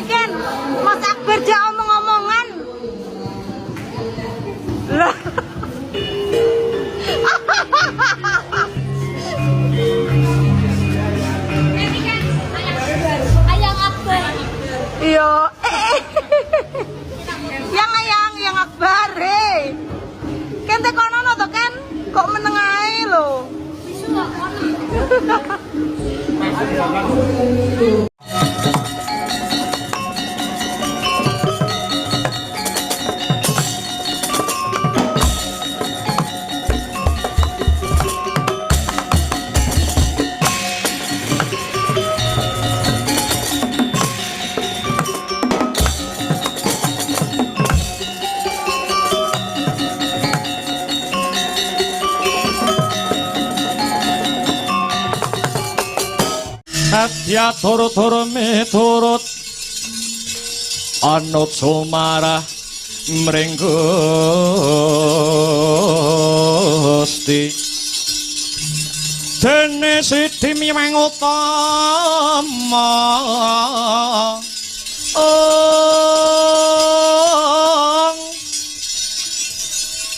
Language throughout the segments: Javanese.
Ken, Mas Akbar dia omong-omongan. Lah. Ayang Akbar. Iya. Yang Akbar. Ken tekono to Ken? Kok meneng ae lho. Bisu kok kono. Satya toro-toro miturut anut sumarah mring Gusti dene siti miwang utama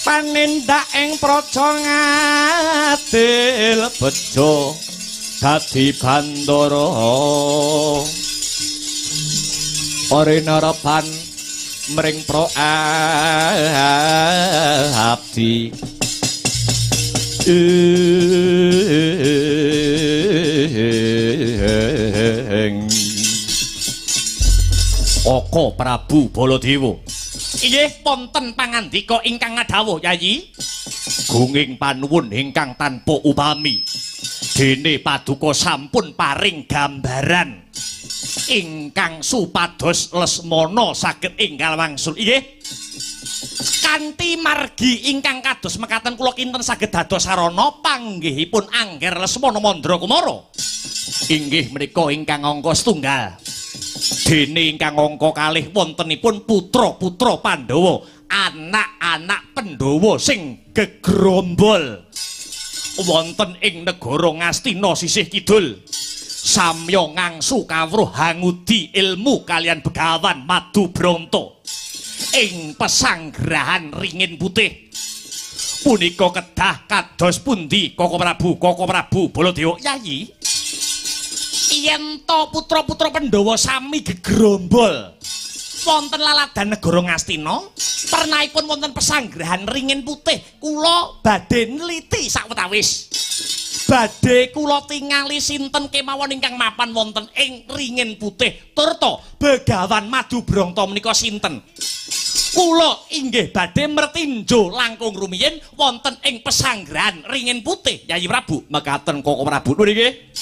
panindak ing praja ngadil bejo dadi bandara ora narepan mring pro abdi Oko Prabu Baladewa. Inggih wonten pangandika ingkang ngadhawuh Yayi. Gunging panuwun ingkang tanpa upami. Dene paduka sampun paring gambaran ingkang supados Lesmana saged enggal wangsul. Inggih. Kanthi margi ingkang kados mekaten kula kinten saged dados sarana panggihipun Angger Lesmana Mandrakumara. Inggih menika ingkang angka setunggal. Dene ingkang angka kalih wontenipun putra-putra Pandhawa, anak-anak Pandhawa sing gegrombol wonten ing negara Ngastina sisih kidul. Samya ngangsu kawruh hangudi ilmu kalian Begawan Madubranta ing pesanggrahan Ringin Putih. Punika kedah kados pundi Koko Prabu Baladewa Yayi? Yen to putra-putra Pandhawa sami gegrombol wonten laladan negara Ngastina, pernahipun wonten pesanggrahan Ringin Putih, kula badhe nliti sawetawis. Badhe kula tingali sinten kemawon ingkang mapan wonten ing Ringin Putih, turta Begawan Madubranta menika sinten. Kula inggih badhe mertinjo langkung rumiyin wonten ing pesanggrahan Ringin Putih, Yayi Prabu. Mekaten Koko Prabu nggih.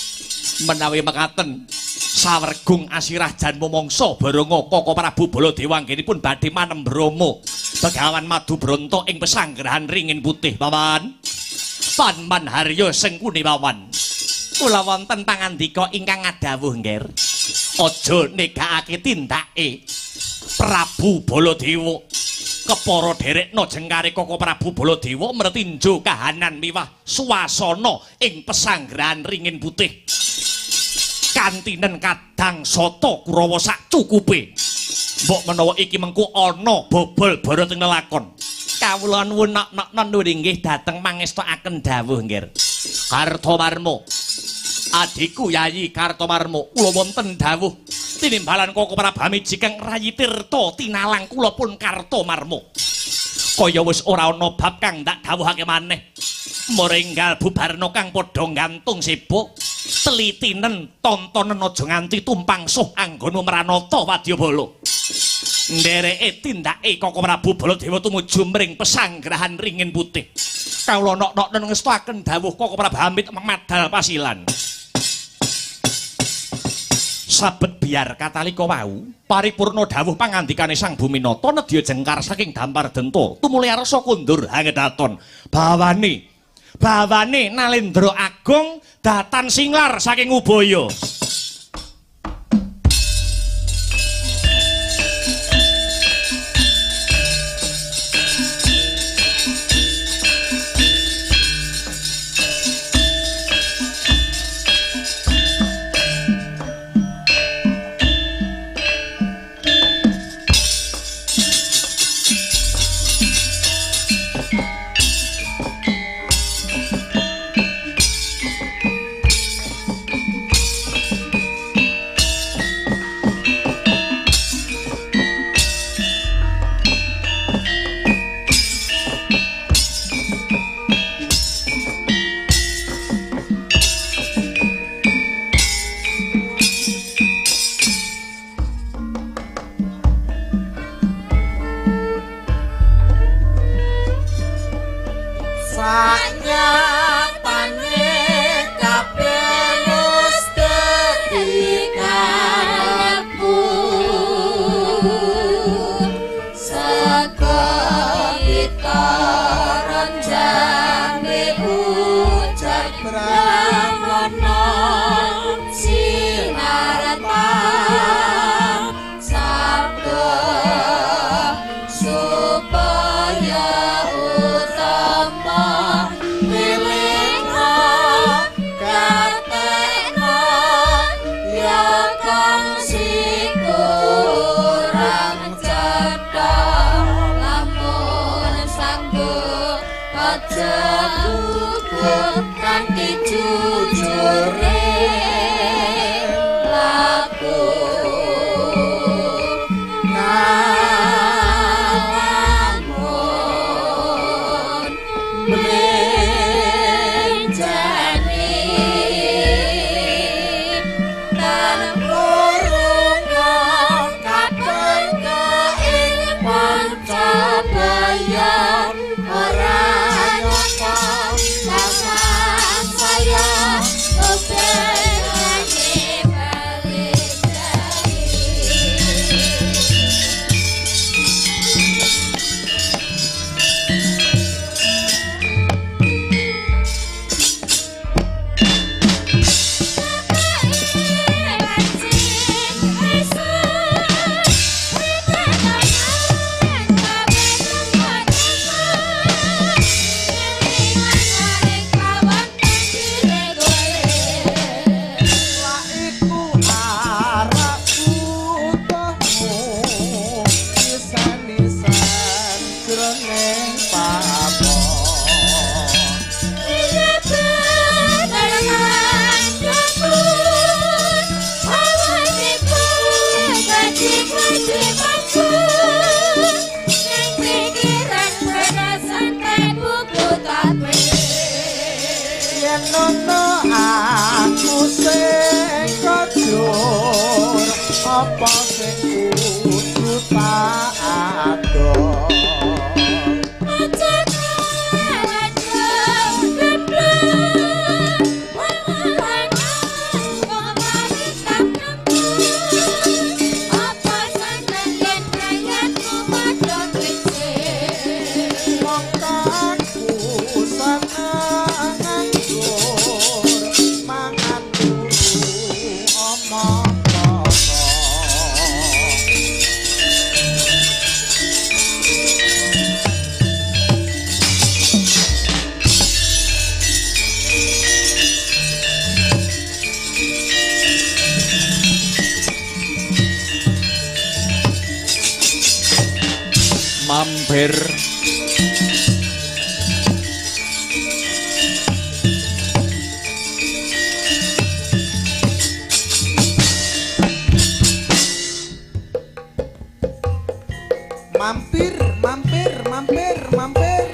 Menawi mekaten sawergung asirah jan momongso barenga Koko Prabu Baladewa anggenipun badhe manembrama Begawan Madubranta ing pesanggrahan Ringin Putih paman. Paman Harya Sengkuni paman. Kula wonten pangandika ingkang ngadhawuh nggir. Aja negakake tindake Prabu Baladewa. Kepara derekna jengkare Koko Prabu Baladewa mertinjo kahanan miwah swasana ing pesanggrahan Ringin Putih. Kantinen kadang soto Kurawa sak cukupe. Mbok menawa iki mengko ana bobol bara teng lelakon. Kawula nuwun nok-nok nggih dhateng mangestakaken dawuh nggir. Kartomarma. Adhiku Yayi Kartomarma, kula wonten dawuh tinimbalan Koko Prabu Jikang Rayi Tirta tinalang kula pun Kartomarma. Kaya wis ora ana bab kang ndak dawuhake maneh. Moringgal bubarna kang padha gantung sibuk. Telitinen tontonen aja nganti tumpang suh anggana Mranata Wadyabala. Ndereke tindake Koko Prabu Baladewa tumuju mring pesanggrahan Ringin Putih. Kawula nok-nok ngestakaken dawuh Koko Prabu Hamid Madal Pasilan. Sabet biar katalika wau paripurna dawuh pangandikane Sang Buminata nedya jengkar saking dampar denta tumuli arsa kundur hangedaton bawane Nalendra Agung datan singlar saking Ubaya. jujure laku ngalamun menjani tanpurung kapan ing Pancabaya ora nyapa sama saya kepengen balik dari Iku arahku tohmu nisan-nisan jroning pamon. Yen ono aku sing kajur apa sing kudu tak adol. Wong takku seneng nganggur mangan turu omong kosong. Mampir Mampir, mampir, mampir, mampir.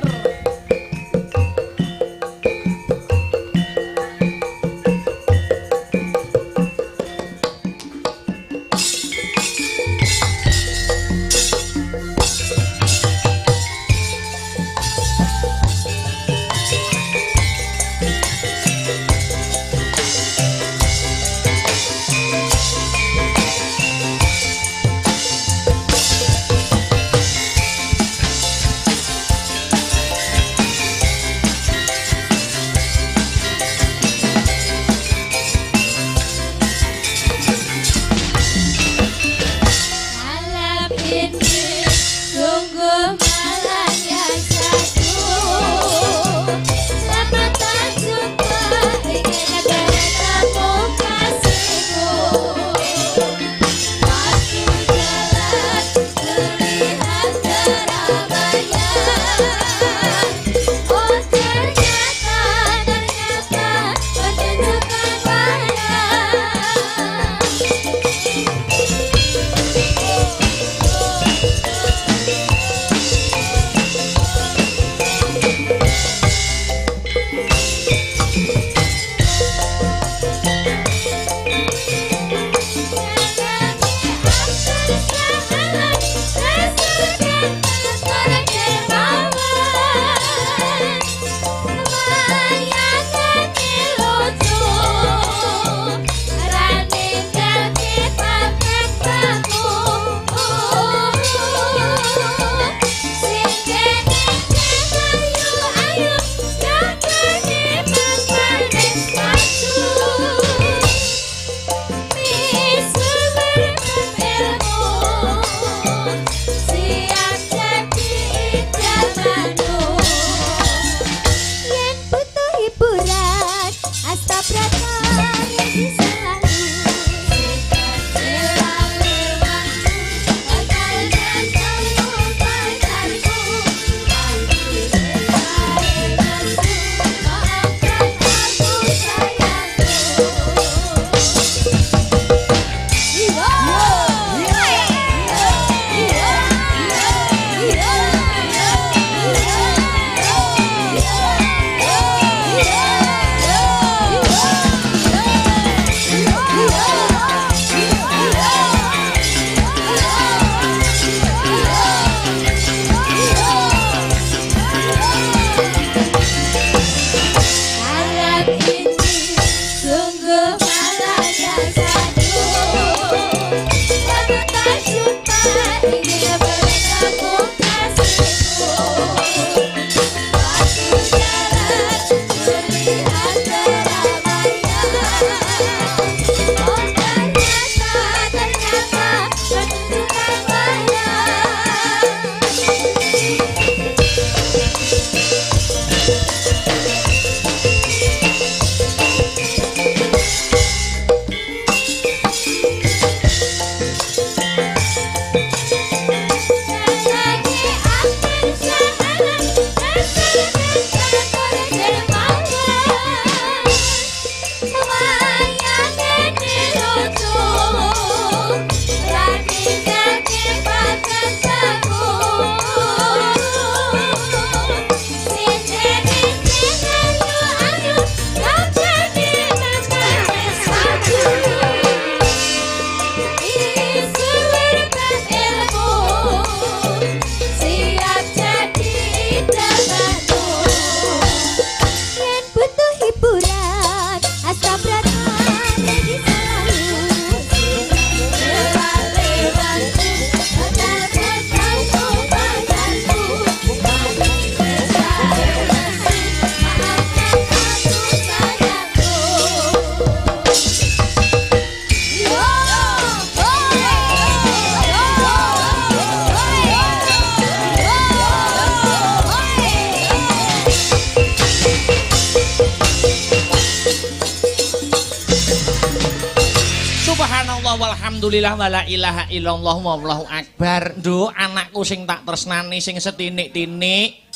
Subhanallah walhamdulillah wala ilaha illallah wallahu akbar. Nduk, anakku sing tak tresnani sing setinik-tinik.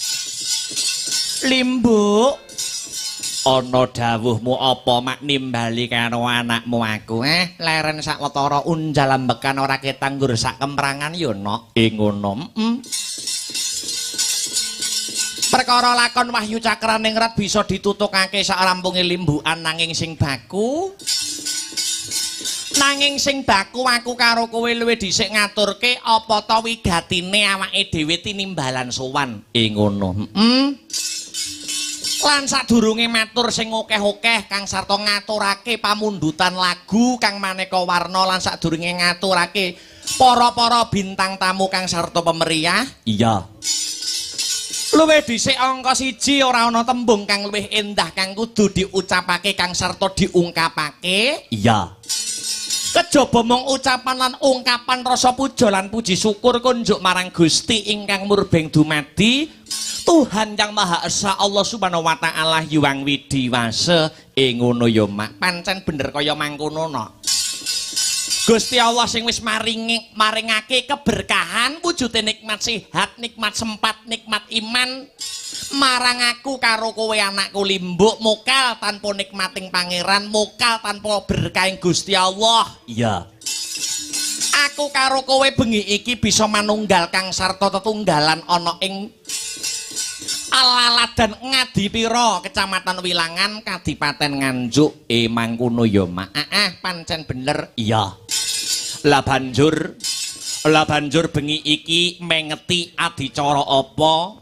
Limbu. Ana dawuhmu apa mak nimbali karo anakmu aku? Leren sak wetara unjal ambekan ora ketanggur sak kemprangan yo nok. Ngono. Perkara lakon Wahyu Cakraning Rat bisa ditutukake sak rampunge limbukan nanging sing baku. Nanging sing baku aku karo kowe luwih dhisik ngaturke apa ta wigatine awake dhewe tinimbalan sowan. Ngono. Lan sadurunge matur sing akeh-akeh kang sarta ngaturake pamundutan lagu kang maneka warna lan sadurunge ngaturake para-para bintang tamu kang sarta pemeriah. Iya. Luwih dhisik angka 1 ora ana tembung kang luwih endah kang kudu diucapake kang sarta diungkapake. Iya. Kejaba mung ucapan lan ungkapan rasa puja lan puji syukur kunjuk marang Gusti ingkang murbeng dumadi Tuhan yang Maha Esa Allah Subhanahu wa taala Hyang Widiwasa. Ngono ya mak, pancen bener kaya mangkono no. Gusti Allah sing wis maringake keberkahan wujude nikmat sehat, nikmat sempat, nikmat iman marang aku karo kowe anakku Limbuk, mokal tanpa nikmating pangeran, mokal tanpa berkahing Gusti Allah. Iya. Aku karo kowe bengi iki bisa manunggal kang sarta tetunggalan ana ing Alaladan Ngadipira, Kecamatan Wilangan, Kadipaten Nganjuk. Mangkono ya mak. Pancen bener. Iya. Lah banjur bengi iki mengeti adicara apa?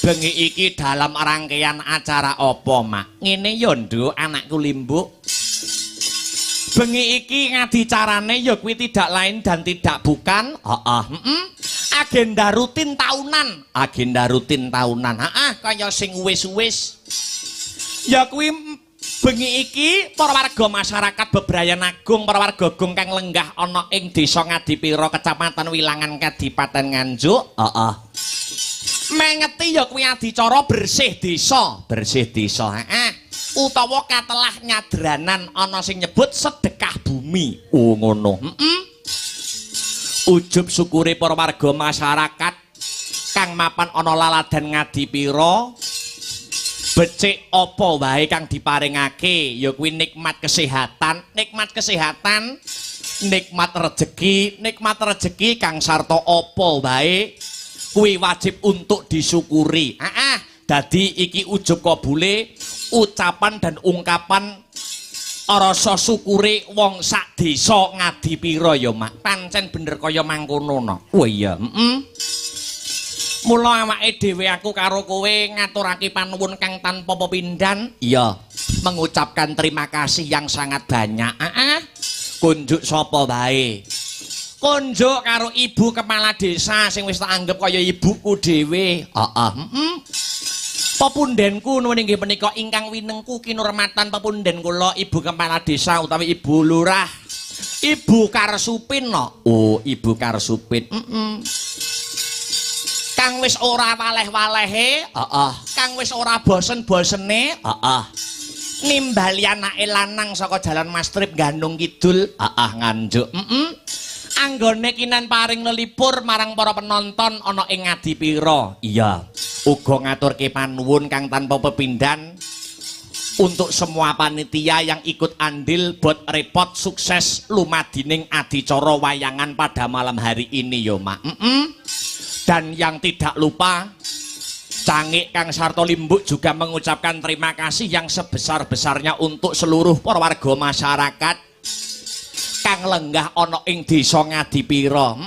Bengi iki dalam rangkaian acara apa mak? Ngene ya nduk anakku Limbuk. Bengi iki ngadicarane ya kuwi tidak lain dan tidak bukan. Agenda rutin tahunan. Kaya sing wis-wis. Ya kuwi bengi iki para warga masyarakat Bebrayan Agung, para warga Agung kang lenggah ana ing Desa Ngadipira, Kecamatan Wilangan, Kadipaten Nganjuk. Mengeti ya kuwi adicara bersih desa. Utawa katelah nyadranan ana sing nyebut sedekah bumi. Ngono. Ujub syukure para warga masyarakat kang mapan ana laladan Ngadipira becik apa wae kang diparingake ya kuwi nikmat kesehatan, nikmat rejeki kang sarta apa wae kuwi wajib untuk disyukuri. Dadi iki ujub kabule ucapan dan ungkapan rasa syukure wong sak desa Ngadipira ya mak. Pancen bener kaya mangkono no. Oh iya. Mula awake dhewe aku karo kowe ngaturake panuwun kang tanpa pepindhan. Iya. Mengucapkan terima kasih yang sangat banyak. Kunjuk sapa wae. Kunjuk karo ibu kepala desa sing wis tak anggap kaya ibuku dhewe. Pepundenku nuwun inggih menika ingkang winengku kinurmatan pepunden kula Ibu Kepala Desa utawi Ibu Lurah Ibu Karsupin no. Oh, Ibu Karsupin. Kang wis ora waleh-walehe, kang wis ora bosen-bosene, nimbali anake lanang saka Jalan Mastrip Gandung Kidul, Nganjuk. Anggone kinan paring lelipur marang para penonton ana ing Ngadipira. Iya. Uga ngaturke panuwun kang tanpa pepindhan untuk semua panitia yang ikut andil buat repot sukses lumadining adicara wayangan pada malam hari ini yo mak. Dan yang tidak lupa Cangik Kang Sarto Limbuk juga mengucapkan terima kasih yang sebesar-besarnya untuk seluruh para warga masyarakat kang lenggah ana ing Desa Ngadipira.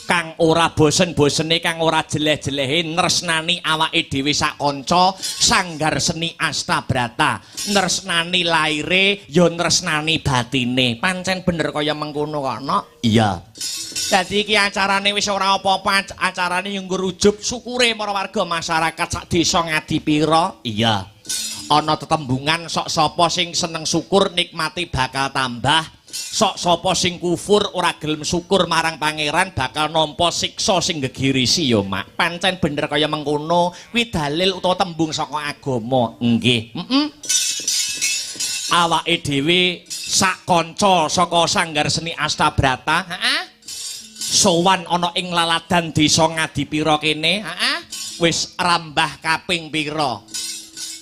Kang ora bosen-bosene, kang ora jeleh-jelehe nresnani awake dhewe sak kanca sanggar seni Astabrata, nresnani laire ya nresnani batine. Pancen bener kaya mengkono kok, Nok. Iya. Dadi iki acarane wis ora apa-apa, acarane yang ngrujub syukure para warga masyarakat sak Desa Ngadipira. Iya. Ana tetembungan sok sapa sing seneng syukur nikmati bakal tambah. Sok sapa sing kufur ora gelem syukur marang pangeran bakal nampa siksa sing gegirisi ya mak. Pancen bener kaya mengkono kuwi dalil utawa tembung saka agama. Nggih. Awake dhewe sak kanca saka Sanggar Seni Astabrata, heeh. Sowan ana ing laladan desa Ngadipira kene, heeh. Wis rambah kaping pira?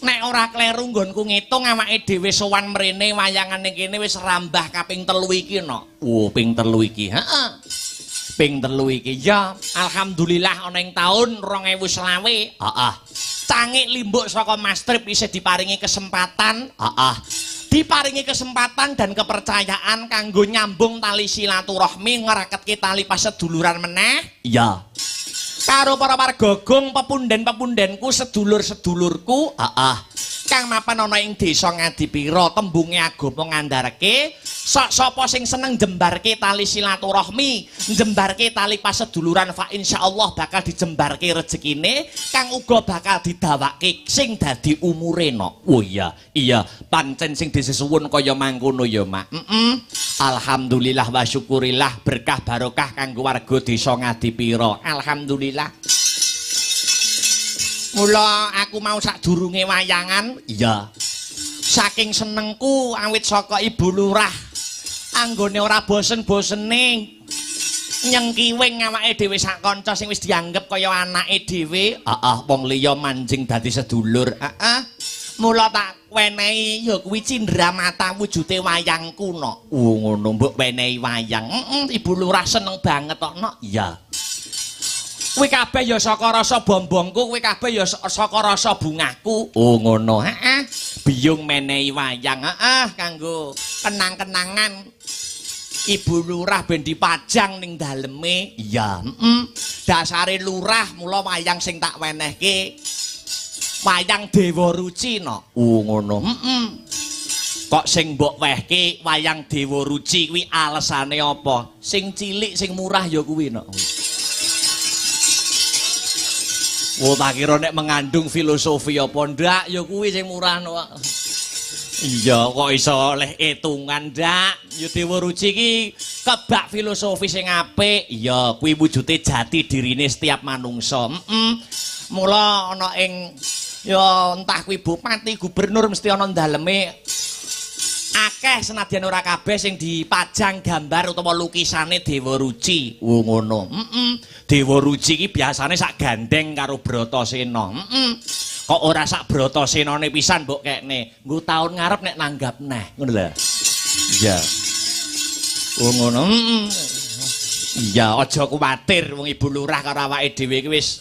Nek ora kleru nggonku ngitung awake dhewe sowan mrene wayangane kene wis rambah kaping 3 iki no. Oh, ping 3 iki, heeh. Ping 3 iki ya, alhamdulillah ana ing taun 2020, heeh. Cangik limbuk saka Mas Trip isih diparingi kesempatan, heeh. Diparingi kesempatan dan kepercayaan kanggo nyambung tali silaturahmi ngraketke tali paseduluran meneh. Iya. Karo para wargagung pepunden-pepundenku sedulur-sedulurku, heeh. Kang mapan ana ing desa Ngadipira tembunge agama ngandharake sapa sing seneng jembarke tali silaturahmi, jembarke tali paseduluran fa insyaallah bakal dijembarke rezekine kang uga bakal didawake sing dadi umure no. Oh iya, iya pancen sing disesuwun kaya mangkono ya, Mak. Alhamdulillah wa syukurillah berkah barokah kanggo warga desa Ngadipira. Alhamdulillah. Mula aku mau sadurunge wayangan, iya. Saking senengku awit saka Ibu Lurah. Anggone ora bosen-bosene nyengkiwing awake dhewe sak kanca sing wis dianggep kaya anake dhewe. Heeh, wong liya manjing dadi sedulur. Heeh. Mula tak wenehi ya kuwi cindramata wujude wayangku no. Oh ngono mbok wenehi wayang. Ibu Lurah seneng banget kok no. Iya. Kuwi kabeh ya saka rasa bombongku, kuwi kabeh ya saka rasa bungaku. Oh ngono, heeh. Biyung menehi wayang, heeh, kanggo kenang-kenangan Ibu Lurah ben dipajang ning daleme. Iya, Dasare lurah mula wayang sing tak wenehke wayang Dewa Ruci no. Oh ngono, Kok sing mbok wehke wayang Dewa Ruci kuwi alesane apa? Sing cilik sing murah ya kuwi no. Oh, tak kira nek mengandung filosofi apa ndak ya kuwi sing murah no. Iya, kok iso oleh etungan ndak? Ya Dewa Ruci iki kebak filosofi sing apik. Iya, kuwi wujude jati dirine setiap manungsa. Mula ana ing ya entah kuwi bupati, gubernur mesti ana daleme akeh senadyan ora kabeh sing dipajang gambar utawa lukisane Dewa Ruci. Oh ngono. Dewa Ruci iki biasane sak gandeng karo Bratasena. Kok ora sak Bratasenane pisan mbok kekne. Nggo taun ngarep nek nanggap neh. Ngono lho. Iya. Oh ngono. Iya, aja kuwatir wong Ibu Lurah karo awake dhewe iki wis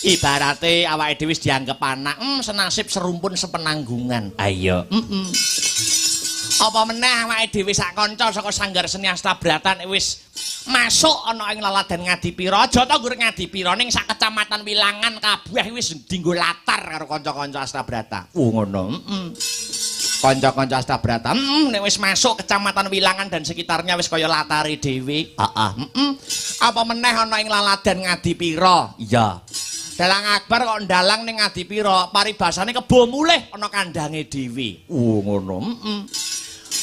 ibarate awake dhewe wis dianggep anak. Senasib serumpun sepenanggungan. Ayo. Apa meneh awake dhewe sak kanca saka Sanggar Seni Astabrata wis masuk ana ing laladan Ngadipira. Aja ta nggur Ngadipira ning sak kecamatan Wilangan kabeh wis dienggo latar karo kanca-kanca Astabrata. Oh ngono. Kanca-kanca Astabrata nek wis masuk kecamatan Wilangan dan sekitarnya wis kaya latare dhewe. Heeh. Apa meneh ana ing laladan Ngadipira. Iya. Dalang Akbar kok ndalang ning Ngadipira, paribasane kebo mulih ana kandange dhewe. Oh ngono.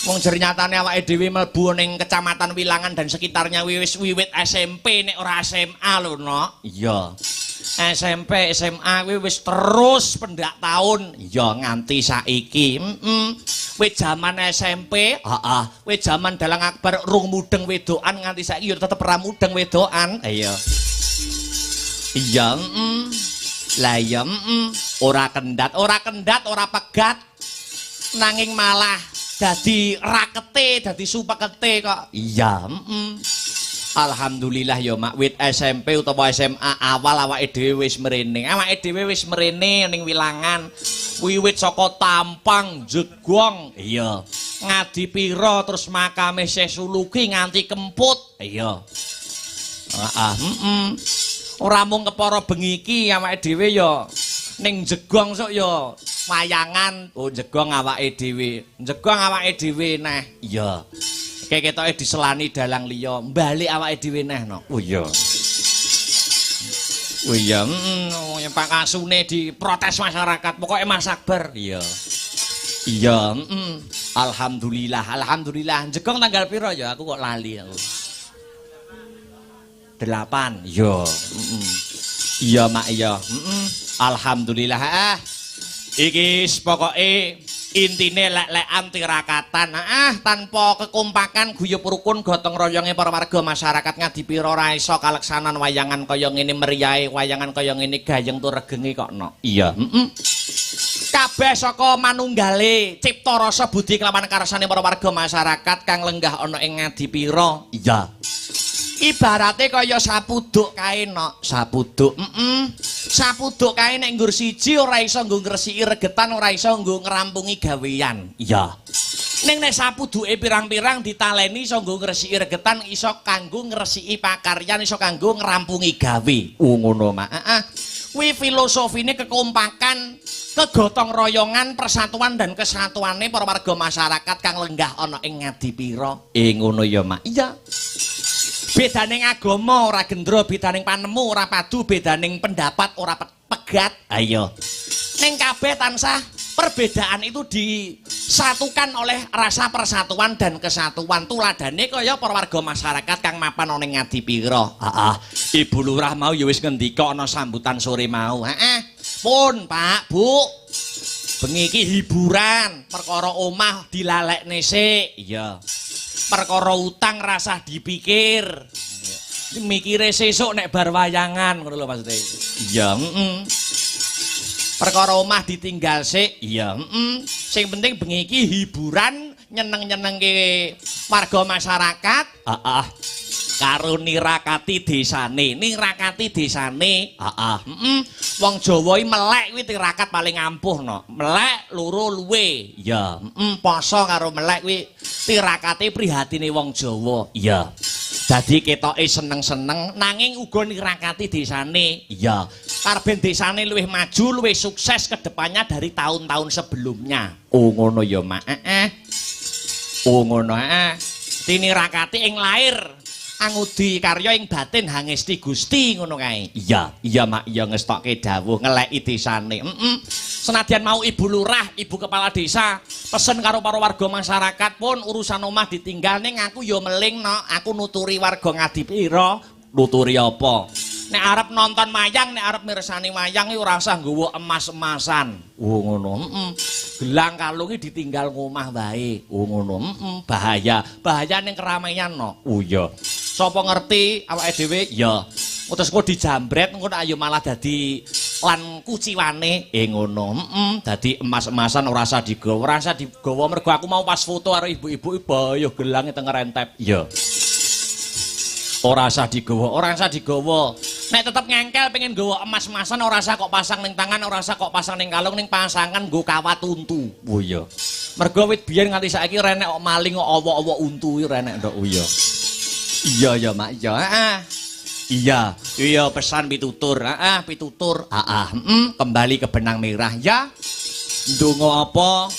Wong nyatane awake dhewe mlebu ning kecamatan Wilangan dan sekitarnya wis wiwit SMP nek ora SMA lho no. Iya. SMP, SMA kuwi wis terus pendak taun. Iya nganti saiki. Wis jaman SMP, heeh. Wis jaman Dalang Akbar rung mudeng wedokan nganti saiki ya tetep ra mudeng wedokan. Iya. Iya, Lah iya, ora kendat, ora pegat. Nanging malah dadi rakete, dadi supekete kok. Iya, Alhamdulillah ya Mak, wit SMP utawa SMA awal awake dhewe wis mrene. Awake dhewe wis mrene ning Wilangan. Wiwit saka Tampang, Jegong, iya. Ngadipira terus makame Syekh Suluki nganti Kemput. Iya. Ora mung kepara bengi iki awake dhewe ya ning Jegong sok ya wayangan. Oh Jegong awake dhewe. Jegong awake dhewe neh. Iya. Ketoke diselani dalang liya, balik awake dhewe neh no. Oh iya. Oh iya, Pak Kasune diprotes masyarakat. Pokoke Mas Akbar. Iya. Iya, Alhamdulillah, alhamdulillah. Jegong tanggal pira ya? Aku kok lali aku. 8. Iya. Iya Mak iya. Alhamdulillah. Iki pokoke Intine lek-lekan tirakatan tanpa kekompakan guyub rukun gotong royonge para warga masyarakat Ngadipira ora iso kaleksanan wayangan kaya ngene meriahe wayangan kaya ngene gayeng tur regenge kok no. Iya, kabeh saka manunggale cipta rasa budi kelawan karsane para warga masyarakat kang lenggah ana ing Ngadipira. Iya. Ibarate kaya sapuduk kae no. Sapuduk, sapuduk kae nek nggur siji ora iso nggo ngresiki regetan, ora iso nggo ngrampungi gawean. Iya. Ning nek sapuduke pirang-pirang ditaleni iso nggo ngresiki regetan, iso kanggo ngresiki pakaryan, iso kanggo ngrampungi gawe. Ngono mak. Kuwi filosofine kekompakan, kegotong royongan, persatuan dan kesatuane para warga masyarakat kang lenggah ana ing Ngadipira. Ngono ya mak. Iya. Bedaning agama ora gendro, bedaning panemu ora padu, bedaning pendapat ora pegat. Ayo. Ning kabeh tansah perbedaan itu disatukan oleh rasa persatuan dan kesatuan. Tuladane kaya para warga masyarakat kang mapan ana ing Ngadipira. Ibu Lurah mau ya wis ngendika ana sambutan sore mau. Pun, Pak, Bu. Bengi iki hiburan, perkara omah dilalekne sik. Iya. Perkara utang rasah dipikir. Mikire sesuk nek bar wayangan ngono lho maksude. Iya, Perkara omah ditinggal sik. Iya, Sing penting bengi iki hiburan nyeneng-nyenengke warga masyarakat. Karo nirakati desane, Wong Jawa iki melek kuwi tirakat paling ampuh no. Melek loro luwe. Ya, poso karo melek kuwi tirakate prihatine wong Jawa. Ya. Dadi ketoke seneng-seneng nanging uga nirakati desane. Ya. Karben desane luwih maju, luwih sukses ke depannya dari tahun-tahun sebelumnya. Oh ngono ya, Mak. Oh ngono, Tinirakati ing lair angudi karya ing batin hangesti Gusti ngono kae. Iya, Mak, iya ngestokke dawuh ngeleki desane. Senadyan mau Ibu Lurah, Ibu Kepala Desa pesen karo para warga masyarakat pun urusan omah ditinggal ning aku ya meling no, aku nuturi warga Ngadipira. Nuturi apa? Nek arep nonton wayang, nek arep mirsani wayang iki ora usah nggawa emas-emasan. Oh ngono. Gelang kalung iki ditinggal ngomah wae. Oh ngono. Bahaya. Bahaya ning keramaian no. Oh iya. Sapa ngerti awake dhewe? Ya. Terus kok dijambret engko ayo malah dadi lan kuciwane. Ngono. Dadi emas-emasan ora usah digawa. Ora usah digawa mergo aku mau pas foto karo ibu-ibu bahaya gelange teng rentep. Ya. Ora usah digawa. Nek tetep ngengkel pengen gawa emas-emasan ora usah kok pasang ning tangan, ora usah kok pasang ning kalung, ning pasangan nggo kawat untu. Oh iya. Mergo wit biyen nganti saiki renek kok maling kok awak-awak untu iki renek ndok. Oh iya. Iya ya, Mak. Iya. Iya pesan pitutur. Pitutur. Kembali ke benang merah ya. Ndonga apa?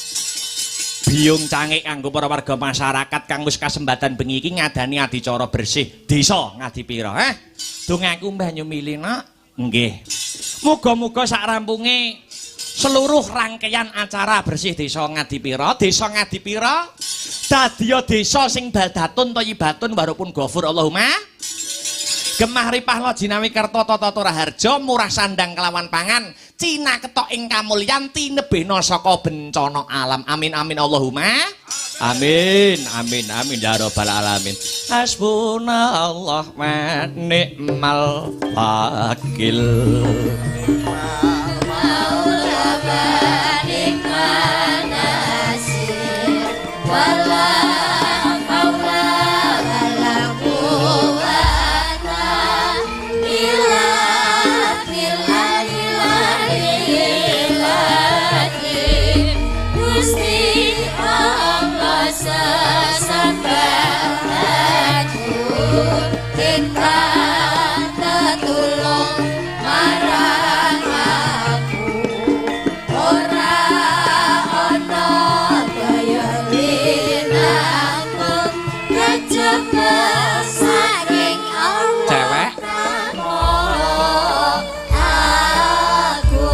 Biung cangik kanggo para warga masyarakat kang wis kasembatan bengi iki ngadani adicara bersih desa Ngadipira. Dongaku Mbah Nyumili nak. Nggih. Muga-muga sak rampunge seluruh rangkaian acara bersih desa Ngadipira dadi desa sing badatun thayyibatun warupun ghafur Allahumma. Gemah ripah lo jinawi kerto toto raharjo murah sandang kelawan pangan Cina ketok ing kamulyan tinebena saka bencana alam. Amin amin Allahumma. Amin amin amin ya rabbal alamin. Hasbunallah wa ni'mal wakil. Maula balik manasir wala maula wala quwata illa billahi Gusti Allah sesambatanku ingkang tetulung marang aku ora ana daya linangku kejaba saking Allah Cewek. aku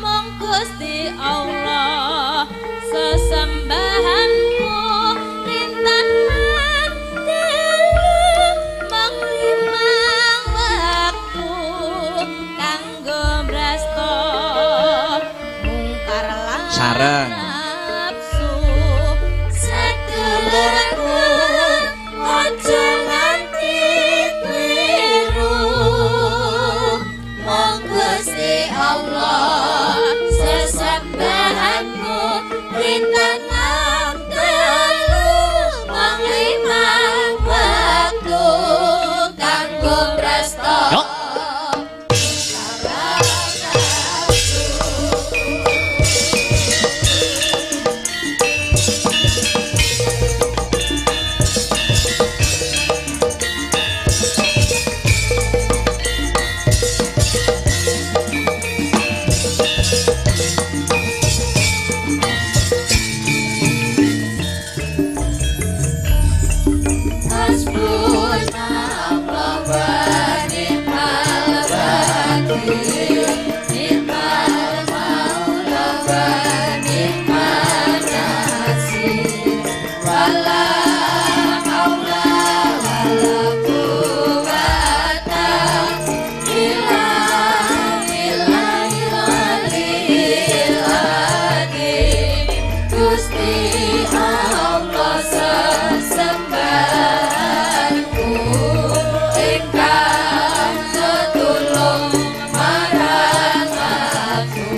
mong Gusti Allah sesembahanku lintahan telu mong limang sareng. nafsu sedulurku aja nganti kliru mong Gusti Allah sesembahanmu rintangan telu mong limang waktu kanggo prasta Yo. Gusti Allah sesembahanku ingkang tetulung marang aku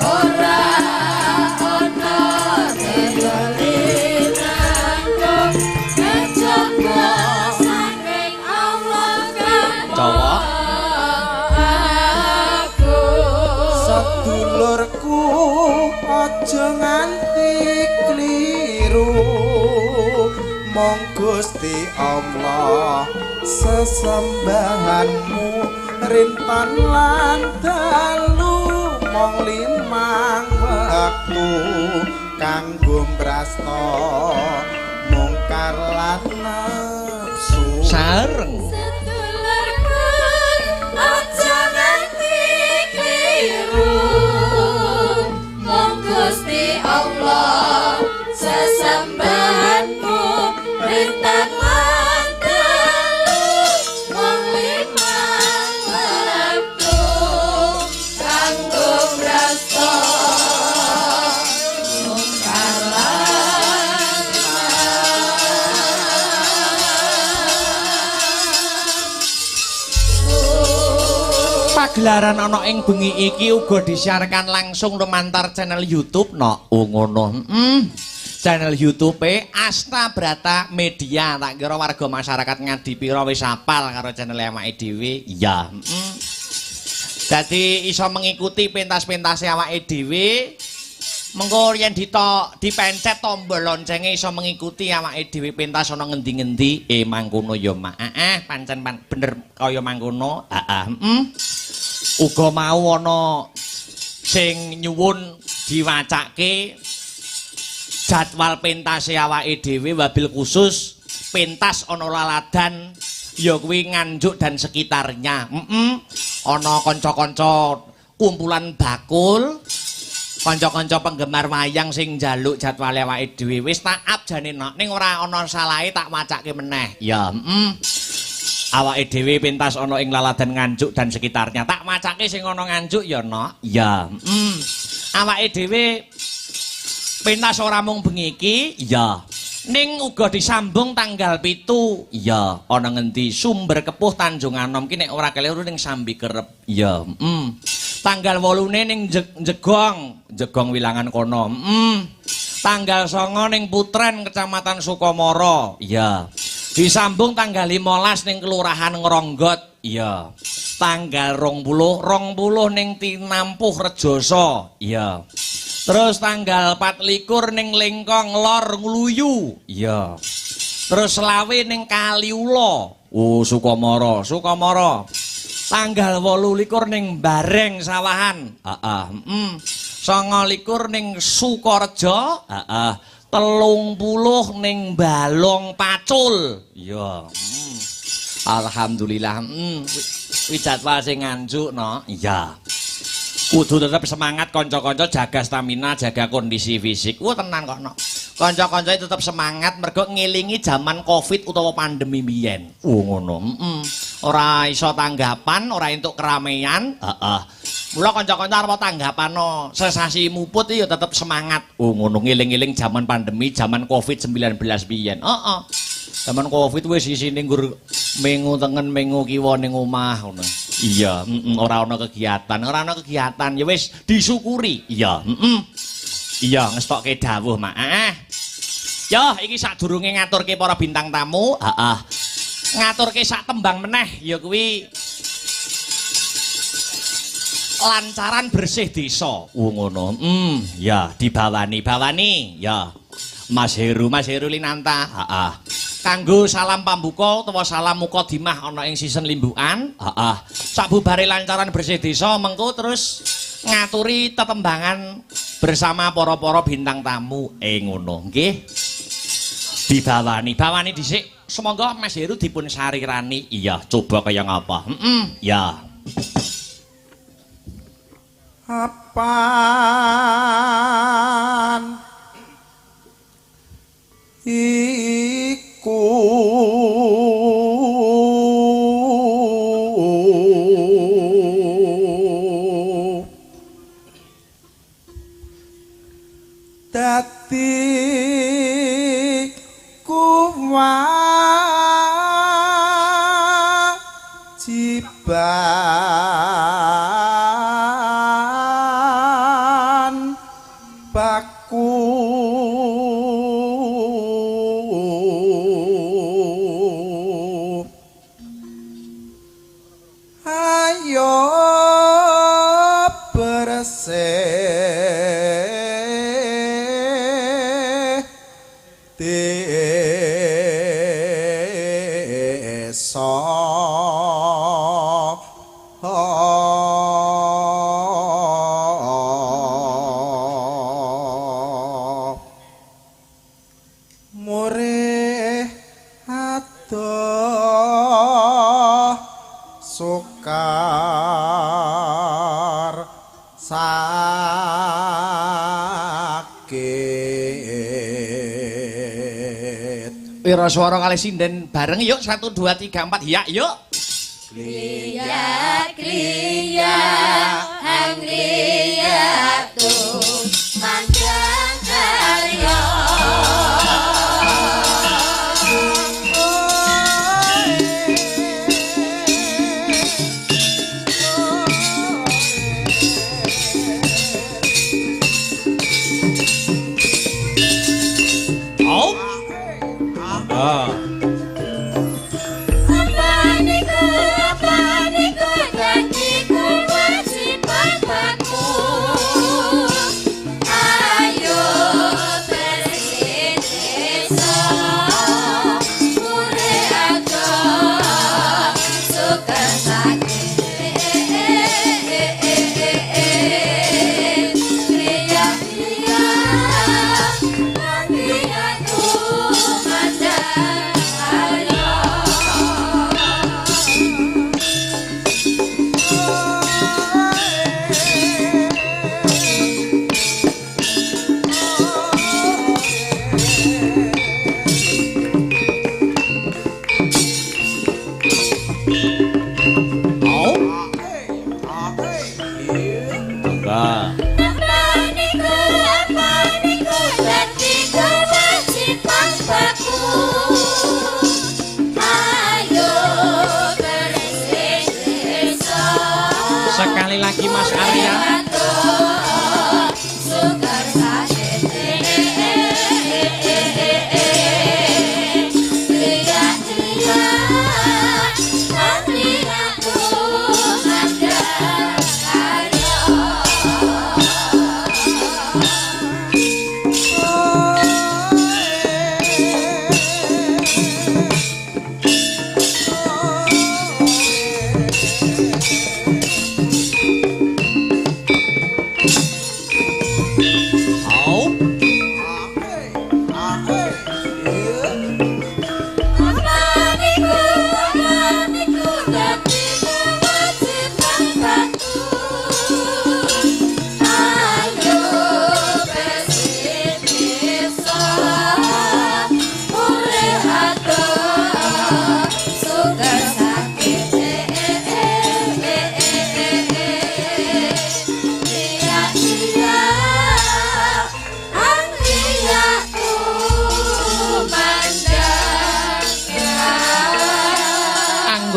ora ana keyalinanku kejaba saking Allah Cowok. aku sedulurku aja nganti kliru mong Gusti Allah sesembahanmu rintan lan dalu mong limang wektu kanggo brasta mungkar lan nafsu Sareng. sedulurku aja nganti kliru mong Gusti Allah sesembahanmu rintan lan dalu mong limang waktu kanggo brasta mungkar lan Pagelaran ana ing bengi iki uga disiarkan langsung lumantar channel YouTube no. Oh ngono. Channel YouTube Asta Brata Media. Tak kira warga masyarakat Ngadipira wis apal karo channel awake dhewe. Ya. Dadi iso mengikuti pentas-pentase awake dhewe. Mengko yen dipencet tombol loncenge iso mengikuti awake dhewe pentas ana ngendi-ngendi. Mangkono ya Mak. Pancen bener kaya mangkono. Uga mau ana sing nyuwun diwacake jadwal pentase awake dhewe wabil khusus pentas ana laladan ya kuwi Nganjuk dan sekitarnya. Ana kanca-kanca kumpulan bakul, kanca-kanca penggemar wayang sing njaluk jadwal awake dhewe. Wis tak up jane nok ning ora ana salahe tak wacake meneh. Ya, awake dhewe pentas ana ing laladan Nganjuk dan sekitarnya. Tak macake sing ana Nganjuk ya nok. Ya, awake dhewe pentas ora mung bengi iki, ya. Ning uga disambung tanggal 7, ya. Ana ngendi Sumber Kepuh Tanjung Anom ki nek ora keliru ning Sambi Kerep, ya. Tanggal 8 ning Jegong Wilangan kono. Tanggal 9 ning Putren Kecamatan Sukomoro, ya. Disambung tanggal 15 ning Kelurahan Ngronggot, ya. Tanggal 20 ning Tinampuh Rejoso, ya. Terus tanggal 24 ning Lengkong Lor Ngluyu, ya. Terus selawe ning Kaliula, Sukomoro. Tanggal 28 ning Bareng Sawahan, 29 ning Sukorejo, 30 ning Balong Pacul, ya. Alhamdulillah, kuwi jadwal sing Nganjuk no, iya. Kudu tetep semangat kanca-kanca, jaga stamina, jaga kondisi fisik. Tenan kok no. Kanca-kanca tetep semangat mergo ngelingi zaman Covid utawa pandemi biyen. Ngono. Ora iso tanggapan, ora entuk keramaian. Heeh. Mula kanca-kanca arep tanggapan sensasi muput ya tetep semangat. Ngono ngeling-eling zaman pandemi, zaman Covid-19 biyen. Heeh. Zaman Covid wis isine nggur mengu tengen mengu kiwa ning omah ngono. Iya, ora ana kegiatan, ya wis disyukuri. Iya, iya ngestokke dawuh, Mak. Yo, iki sadurunge ngaturke para bintang tamu, ngaturke sak tembang meneh ya kuwi lancaran bersih desa. Ngono. Ya dibawani, ya. Mas Heru Linanta, kanggo salam pambuka utawa salam mukadimah ana ing season limbukan. Sabubare lancaran bersih desa mengko terus ngaturi tetembangan bersama para bintang tamu. Ngono nggih. Bawani dhisik. Semoga Mas Heru dipun sarirani. Iya, coba kaya ngapa? Ya. Apaan iku dadi kewajiban baku ayo bersih desa murih adoh sukar sakit. Wira swara kalih sinden bareng yuk 1 2 3 4 ya yuk. Kriya hangriya tu mandang karya apa niku janji kewajiban bakmu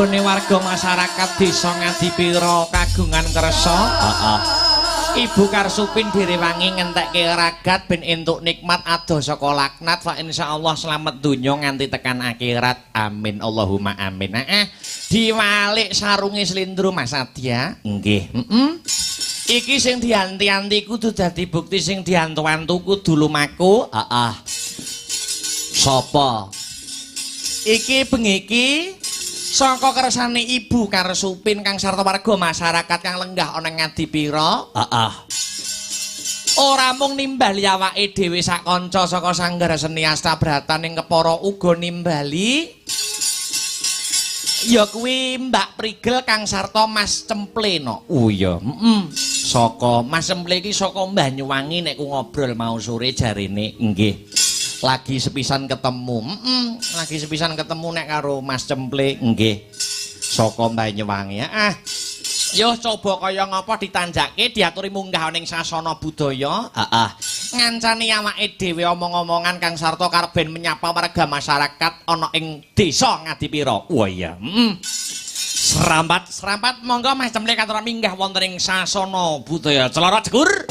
anggone warga masyarakat desa Ngadipira kagungan kersa. Heeh. Ibu Karsupin direwangi ngentekke ragat ben entuk nikmat ado saka laknat fa insyaallah selamat donya nganti tekan akhirat. Amin Allahumma amin. Diwalik sarunge slendro Mas Adya. Nggih. Iki sing dianti-anti kudu dadi bukti sing diantu-antu kudu lumaku. Heeh. Sapa? Iki bengi iki saka kersane Ibu Karsupin kang sarta warga masyarakat kang lenggah ana Ngadipira. Heeh. Ora mung nimbali awake dhewe sak kanca saka Sanggar Seni Astabratan ning kepara uga nimbali ya kuwi Mbak Prigel kang sarta Mas Cempleno. Oh iya, saka Mas Cemple iki saka Banyuwangi nek ku ngobrol mau sore jarene nggih. Lagi sepisan ketemu. Lagi sepisan ketemu nek karo Mas Cemple nggih. Saka Banyuwangi. Yo coba kaya ngapa ditanjake diaturi munggah ning sasana budaya. Heeh. Ngancani awake dhewe omong-omongan kang sarta karben menyapa warga masyarakat ana ing desa Ngadipira. Wah iya. Serampat monggo Mas Cemple katur minggah wonten ing sasana budaya. Celana jegur.